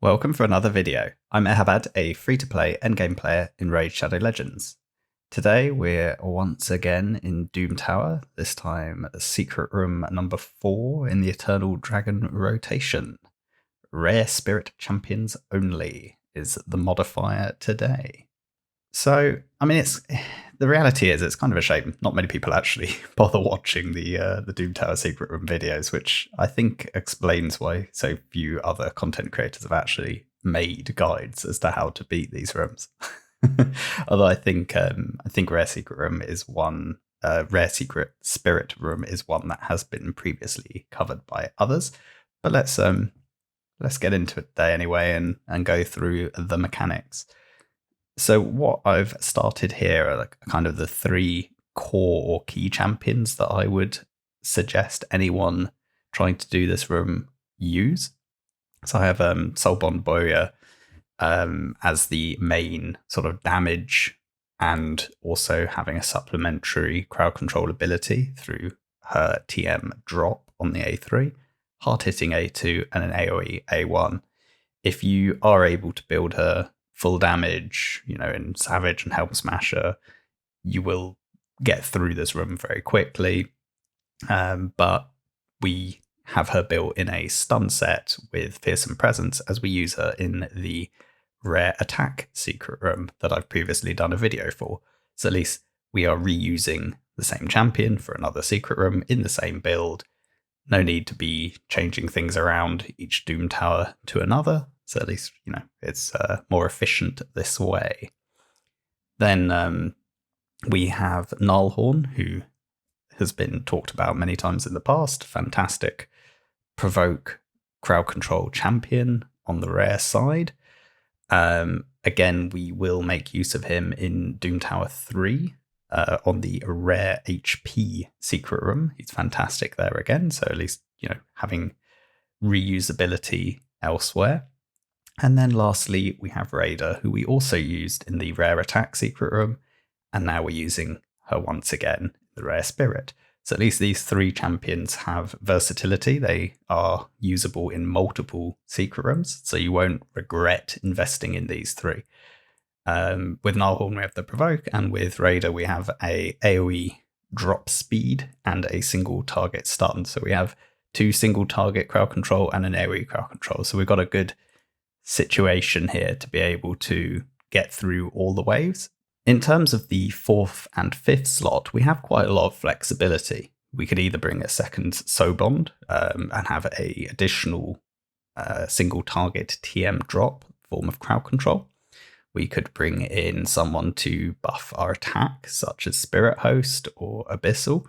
Welcome for another video. I'm Ehabad, a free-to-play endgame player in Raid Shadow Legends. Today we're once again in Doom Tower, this time secret room number 4 in the Eternal Dragon rotation. Rare Spirit Champions only is the modifier today. So, I mean, the reality is it's kind of a shame not many people actually bother watching the Doom Tower secret room videos, which I think explains why so few other content creators have actually made guides as to how to beat these rooms. Although I think Rare Secret Room is one, Rare Secret Spirit Room is one that has been previously covered by others. But let's get into it today anyway and go through the mechanics. So what I've started here are like kind of the 3 core or key champions that I would suggest anyone trying to do this room use. So I have Soulbond Bowyer as the main sort of damage, and also having a supplementary crowd control ability through her TM drop on the A3, hard hitting A2, and an AoE A1. If you are able to build her full damage, in Savage and Helm Smasher, you will get through this room very quickly. But we have her built in a stun set with Fearsome Presence, as we use her in the Rare Attack secret room that I've previously done a video for. So at least we are reusing the same champion for another secret room in the same build. No need to be changing things around each Doom Tower to another. So at least, it's more efficient this way. Then we have Gnarlhorn, who has been talked about many times in the past. Fantastic provoke crowd control champion on the rare side. Again, we will make use of him in Doom Tower 3 on the rare HP secret room. He's fantastic there again. So at least, having reusability elsewhere. And then lastly, we have Raider, who we also used in the Rare Attack secret room, and now we're using her once again in the Rare Spirit. So at least these 3 champions have versatility. They are usable in multiple secret rooms, so you won't regret investing in these 3. With Gnarlhorn, we have the Provoke, and with Raider, we have a AoE drop speed and a single target stun. So we have 2 single target crowd control and an AoE crowd control. So we've got a good situation here to be able to get through all the waves. In terms of the 4th and 5th slot, we have quite a lot of flexibility. We could either bring a second Soulbond and have a additional single target TM drop form of crowd control. We could bring in someone to buff our attack, such as Spirit Host or Abyssal.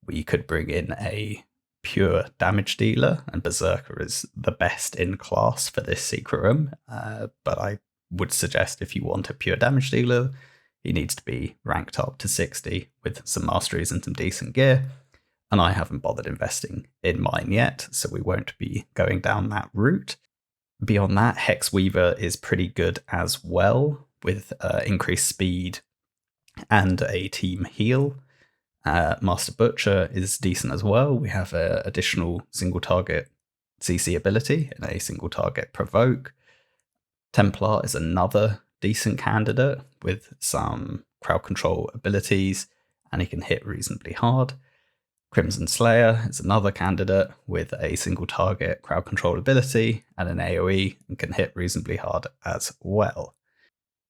We could bring in a pure damage dealer, and Berserker is the best in class for this secret room. But I would suggest if you want a pure damage dealer, he needs to be ranked up to 60 with some masteries and some decent gear. And I haven't bothered investing in mine yet, so we won't be going down that route. Beyond that, Hexweaver is pretty good as well, with increased speed and a team heal. Master Butcher is decent as well. We have an additional single target CC ability and a single target provoke. Templar is another decent candidate with some crowd control abilities, and he can hit reasonably hard. Crimson Slayer is another candidate with a single target crowd control ability and an AoE, and can hit reasonably hard as well.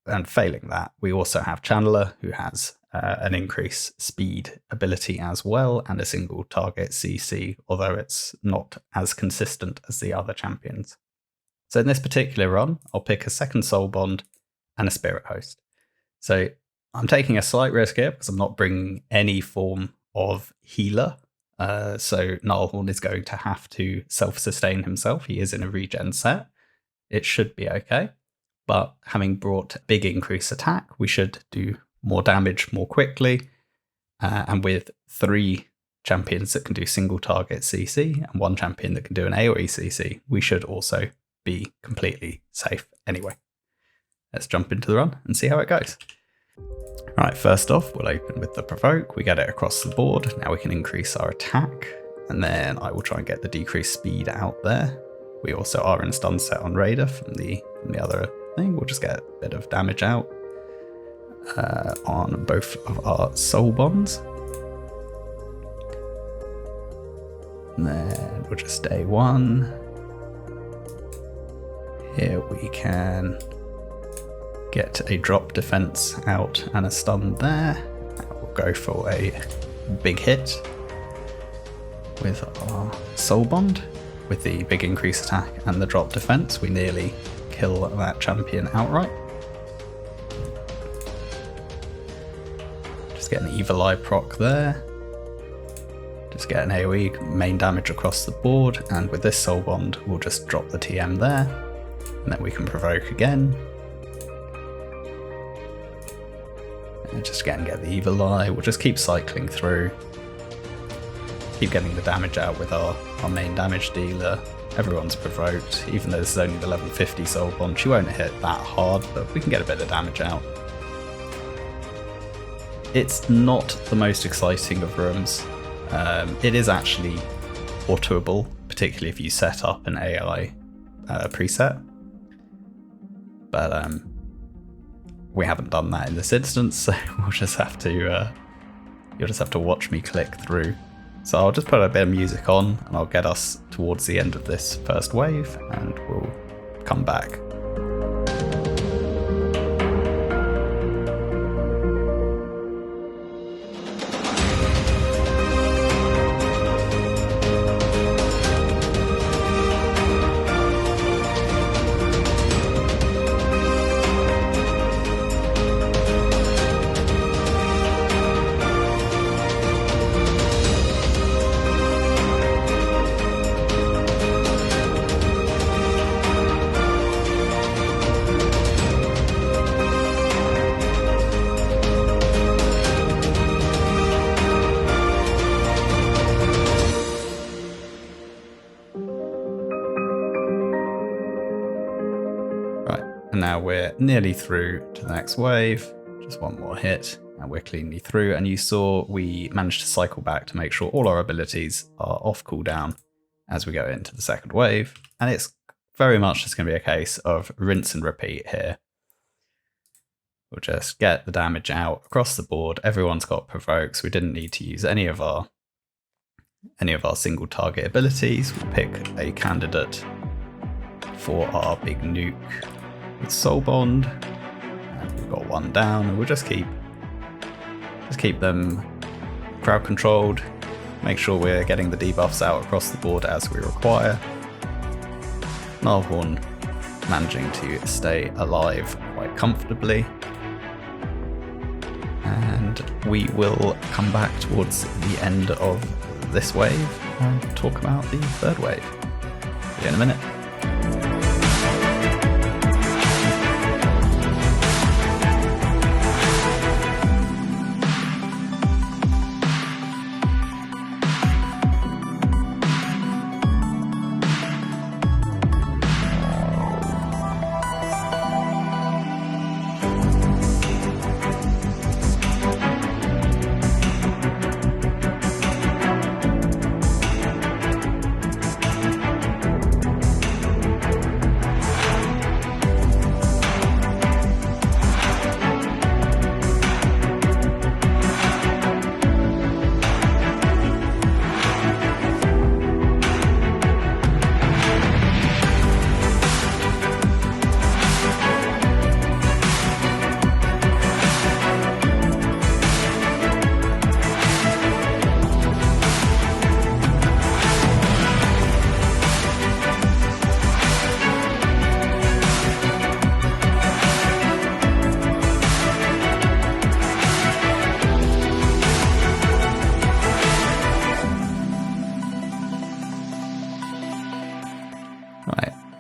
And failing that, we also have Channeler, who has an increased speed ability as well, and a single target CC, although it's not as consistent as the other champions. So in this particular run, I'll pick a second Soulbond and a Spirit Host. So I'm taking a slight risk here because I'm not bringing any form of healer. So Gnarlhorn is going to have to self-sustain himself. He is in a regen set. It should be okay. But having brought big increased attack, we should do more damage more quickly. And with 3 champions that can do single target CC and 1 champion that can do an AoE CC, we should also be completely safe anyway. Let's jump into the run and see how it goes. Right, first off, we'll open with the Provoke. We get it across the board. Now we can increase our attack, and then I will try and get the decreased speed out there. We also are in stun set on Raider from the other thing. We'll just get a bit of damage out on both of our soul bonds. And then we'll just stay one. Here we can get a drop defense out and a stun there. We'll go for a big hit with our soul bond. With the big increase attack and the drop defense, we nearly kill that champion outright. Just get an Evil Eye proc there. Just get an AoE main damage across the board, and with this soul bond, we'll just drop the TM there, and then we can provoke again. And just again get the Evil Eye. We'll just keep cycling through. Keep getting the damage out with our main damage dealer. Everyone's provoked, even though this is only the level 50 soul bond. She won't hit that hard, but we can get a bit of damage out. It's not the most exciting of rooms. It is actually autoable, particularly if you set up an AI preset. But we haven't done that in this instance, so we'll just have to you'll just have to watch me click through. So I'll just put a bit of music on and I'll get us towards the end of this first wave and we'll come back. And now we're nearly through to the next wave, just one more hit and we're cleanly through. And you saw we managed to cycle back to make sure all our abilities are off cooldown as we go into the second wave. And it's very much just going to be a case of rinse and repeat here. We'll just get the damage out across the board. Everyone's got provokes. We didn't need to use any of our single target abilities. We'll pick a candidate for our big nuke with Soul Bond, and we've got one down, and we'll just keep them crowd controlled, make sure we're getting the debuffs out across the board as we require. Gnarlhorn managing to stay alive quite comfortably, and we will come back towards the end of this wave and talk about the third wave. See you in a minute.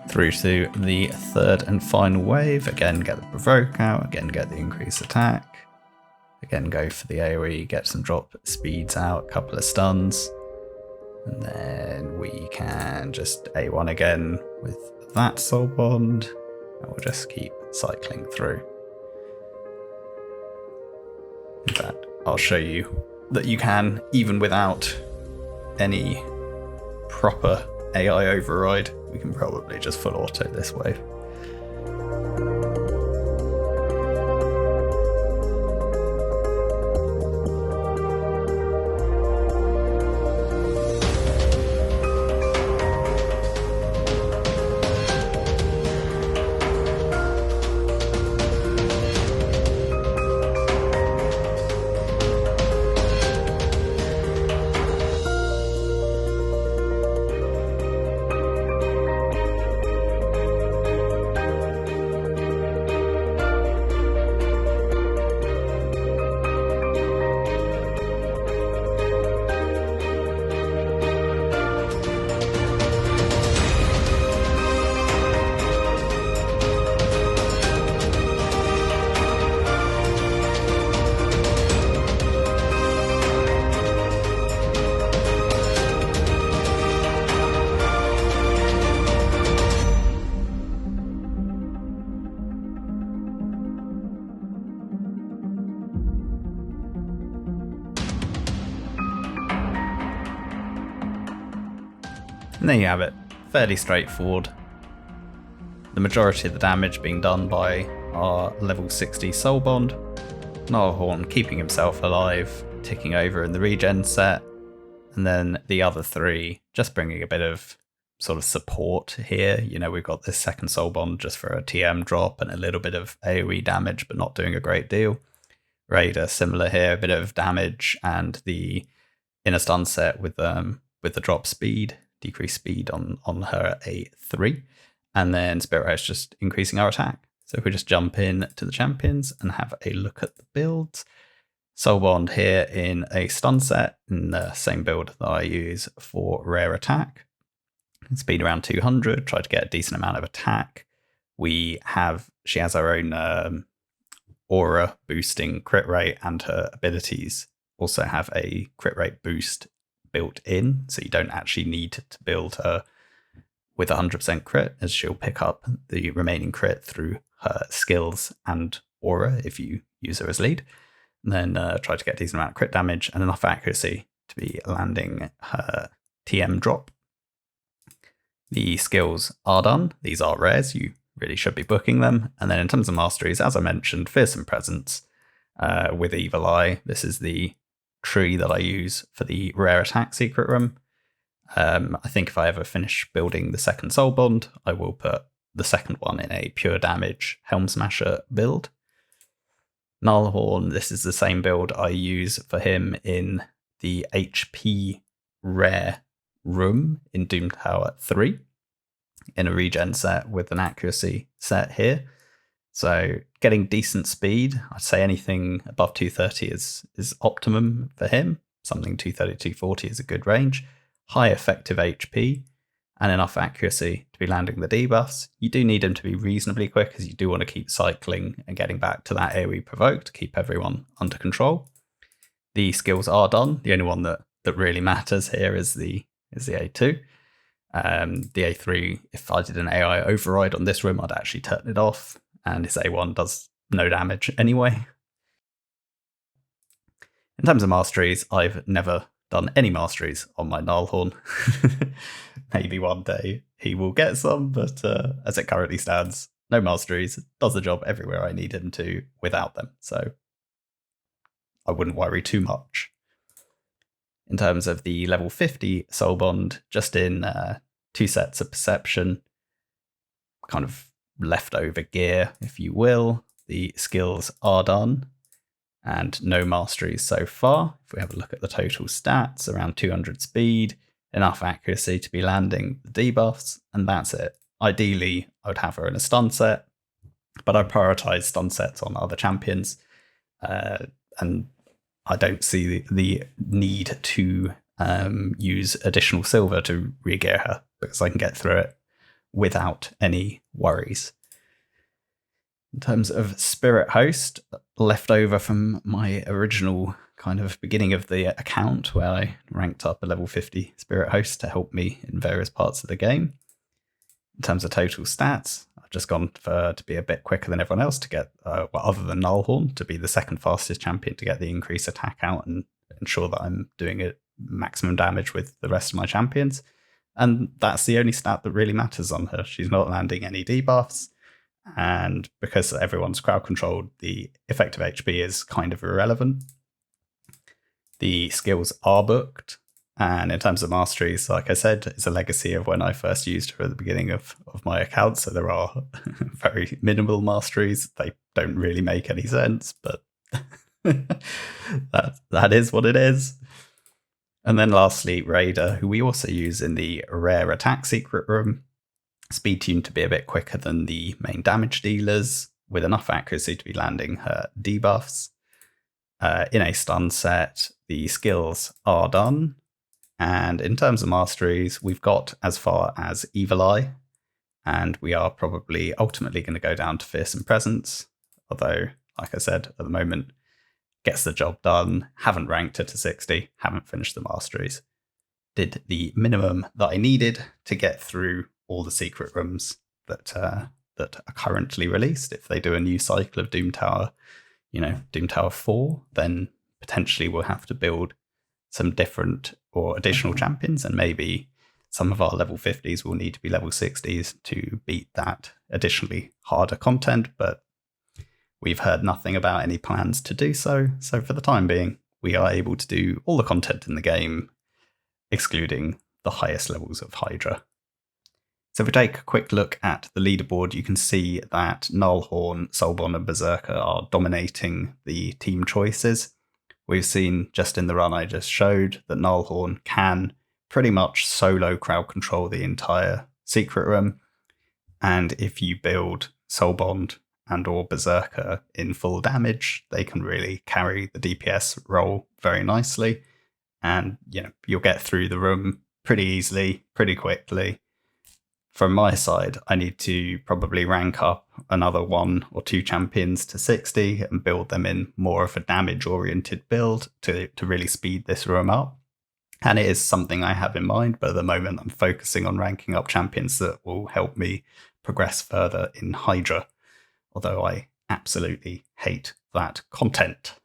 Through to the third and final wave. Again, get the provoke out, again get the increased attack, again go for the AoE, get some drop speeds out, a couple of stuns, and then we can just A1 again with that soul bond, and we'll just keep cycling through. In fact, I'll show you that you can, even without any proper AI override, we can probably just full auto this wave. And there you have it, fairly straightforward. The majority of the damage being done by our level 60 Soul Bond, Gnarlhorn keeping himself alive, ticking over in the regen set, and then the other three just bringing a bit of sort of support here. You know, we've got this second Soul Bond just for a TM drop and a little bit of AoE damage, but not doing a great deal. Raider similar here, a bit of damage, and the inner stun set with the drop speed, decreased speed on her A3, and then Spirit Host just increasing our attack. So if we just jump in to the champions and have a look at the builds. Soul Bond here in a stun set, in the same build that I use for rare attack. Speed around 200, try to get a decent amount of attack. She has her own aura boosting crit rate, and her abilities also have a crit rate boost built in, so you don't actually need to build her with 100% crit, as she'll pick up the remaining crit through her skills and aura if you use her as lead. And then try to get a decent amount of crit damage and enough accuracy to be landing her TM drop. The skills are done. These are rares. You really should be booking them. And then in terms of masteries, as I mentioned, Fearsome Presence with Evil Eye. This is the tree that I use for the rare attack secret room. I think if I ever finish building the second Soul Bond, I will put the second one in a pure damage Helm Smasher build. Gnarlhorn, this is the same build I use for him in the HP rare room in Doom Tower 3 in a regen set with an accuracy set here. So getting decent speed, I'd say anything above 230 is optimum for him. Something 230, 240 is a good range. High effective HP and enough accuracy to be landing the debuffs. You do need him to be reasonably quick, as you do want to keep cycling and getting back to that AoE provoke to keep everyone under control. The skills are done. The only one that really matters here is the A2. The A3, if I did an AI override on this room, I'd actually turn it off, and his A1 does no damage anyway. In terms of masteries, I've never done any masteries on my Gnarlhorn. Maybe one day he will get some, but as it currently stands, no masteries, does the job everywhere I need him to without them, so I wouldn't worry too much. In terms of the level 50 Soul Bond, just in 2 sets of perception, kind of leftover gear, if you will. The skills are done, and no masteries so far. If we have a look at the total stats, around 200 speed, enough accuracy to be landing the debuffs, and that's it. Ideally, I would have her in a stun set, but I prioritize stun sets on other champions, and I don't see the need to use additional silver to re-gear her, because I can get through it without any worries. In terms of Spirit Host, left over from my original kind of beginning of the account, where I ranked up a level 50 Spirit Host to help me in various parts of the game. In terms of total stats, I've just gone to be a bit quicker than everyone else to get, other than Gnarlhorn, to be the second fastest champion to get the increased attack out and ensure that I'm doing it maximum damage with the rest of my champions. And that's the only stat that really matters on her. She's not landing any debuffs. And because everyone's crowd controlled, the effective HP is kind of irrelevant. The skills are booked. And in terms of masteries, like I said, it's a legacy of when I first used her at the beginning of my account. So there are very minimal masteries. They don't really make any sense, but that is what it is. And then lastly, Raider, who we also use in the rare attack secret room. Speed tuned to be a bit quicker than the main damage dealers, with enough accuracy to be landing her debuffs. In a stun set, the skills are done. And in terms of masteries, we've got as far as Evil Eye, and we are probably ultimately going to go down to Fearsome Presence, although, like I said, at the moment, gets the job done, haven't ranked her to 60, haven't finished the masteries. Did the minimum that I needed to get through all the secret rooms that are currently released. If they do a new cycle of Doom Tower, Doom Tower 4, then potentially we'll have to build some different or additional champions, and maybe some of our level 50s will need to be level 60s to beat that additionally harder content, but we've heard nothing about any plans to do so. So for the time being, we are able to do all the content in the game, excluding the highest levels of Hydra. So if we take a quick look at the leaderboard, you can see that Nullhorn, Soulbond and Berserker are dominating the team choices. We've seen just in the run I just showed that Nullhorn can pretty much solo crowd control the entire secret room. And if you build Soulbond and or Berserker in full damage, they can really carry the DPS role very nicely. And you'll get through the room pretty easily, pretty quickly. From my side, I need to probably rank up another 1 or 2 champions to 60 and build them in more of a damage-oriented build to really speed this room up. And it is something I have in mind, but at the moment I'm focusing on ranking up champions that will help me progress further in Hydra, although I absolutely hate that content.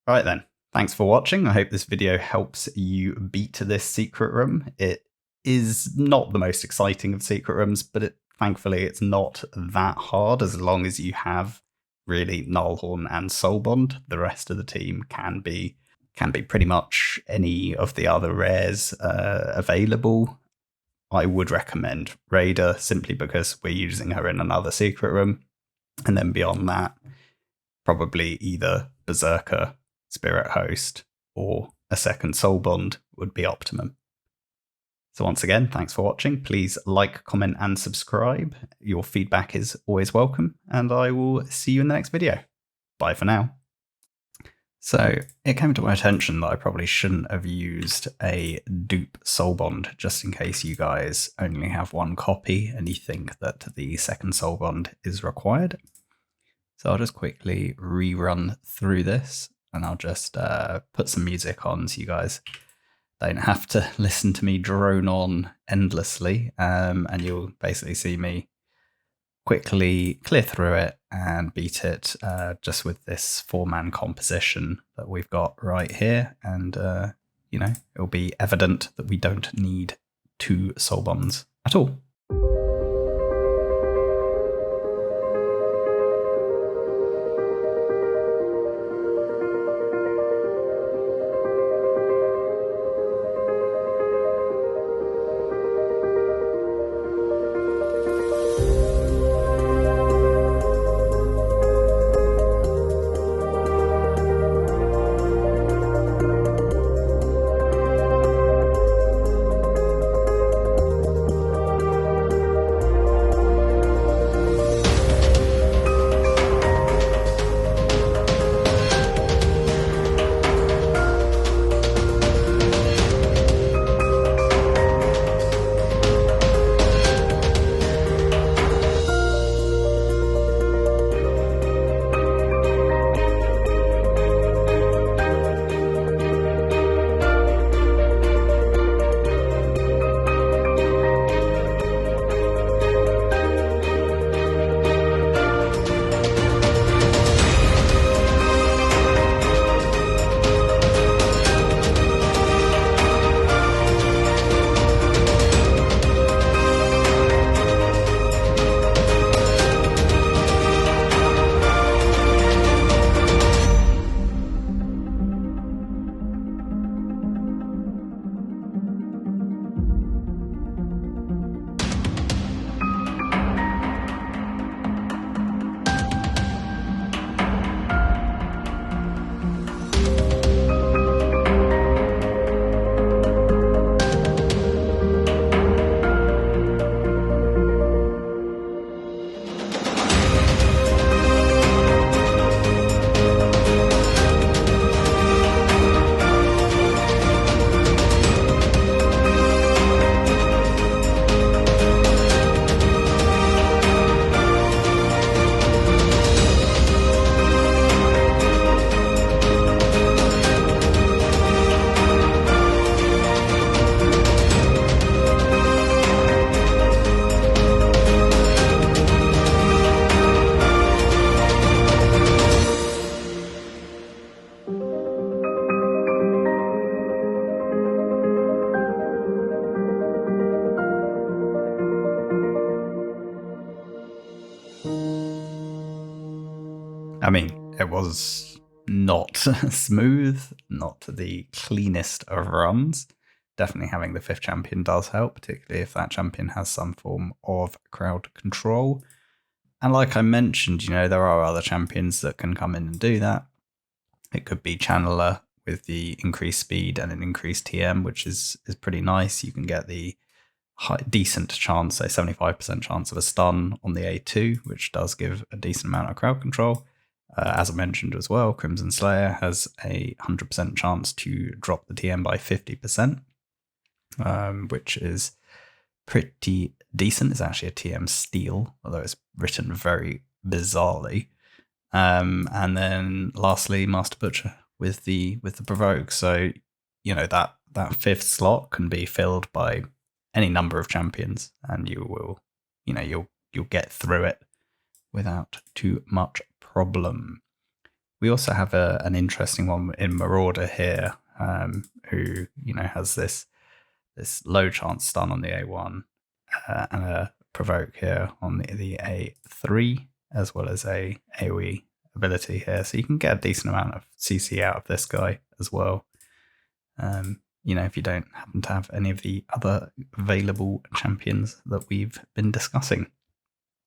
Right then, thanks for watching. I hope this video helps you beat this secret room. It is not the most exciting of secret rooms, but thankfully it's not that hard as long as you have really Nullhorn and Soulbond. The rest of the team can be pretty much any of the other rares available. I would recommend Raider simply because we're using her in another secret room. And then beyond that, probably either Berserker, Spirit Host, or a second Soulbond would be optimum. So once again, thanks for watching. Please like, comment, and subscribe. Your feedback is always welcome, and I will see you in the next video. Bye for now. So it came to my attention that I probably shouldn't have used a dupe Soulbond, just in case you guys only have 1 copy and you think that the second Soulbond is required. So I'll just quickly rerun through this, and I'll just put some music on so you guys don't have to listen to me drone on endlessly, and you'll basically see me quickly clear through it and beat it just with this 4-man composition that we've got right here. And, it'll be evident that we don't need 2 Soulbonds at all. I mean, it was not smooth, not the cleanest of runs. Definitely having the 5th champion does help, particularly if that champion has some form of crowd control. And like I mentioned, there are other champions that can come in and do that. It could be Channeler with the increased speed and an increased TM, which is pretty nice. You can get the decent chance, a 75% chance of a stun on the A2, which does give a decent amount of crowd control. As I mentioned as well, Crimson Slayer has a 100% chance to drop the TM by 50%, which is pretty decent. It's actually a TM steal, although it's written very bizarrely. And then lastly, Master Butcher with the provoke. So that 5th slot can be filled by any number of champions, and you will, you'll get through it without too much problem. We also have an interesting one in Marauder here, who has this low chance stun on the A1 and a provoke here on the A3, as well as a AoE ability here. So you can get a decent amount of CC out of this guy as well. If you don't happen to have any of the other available champions that we've been discussing.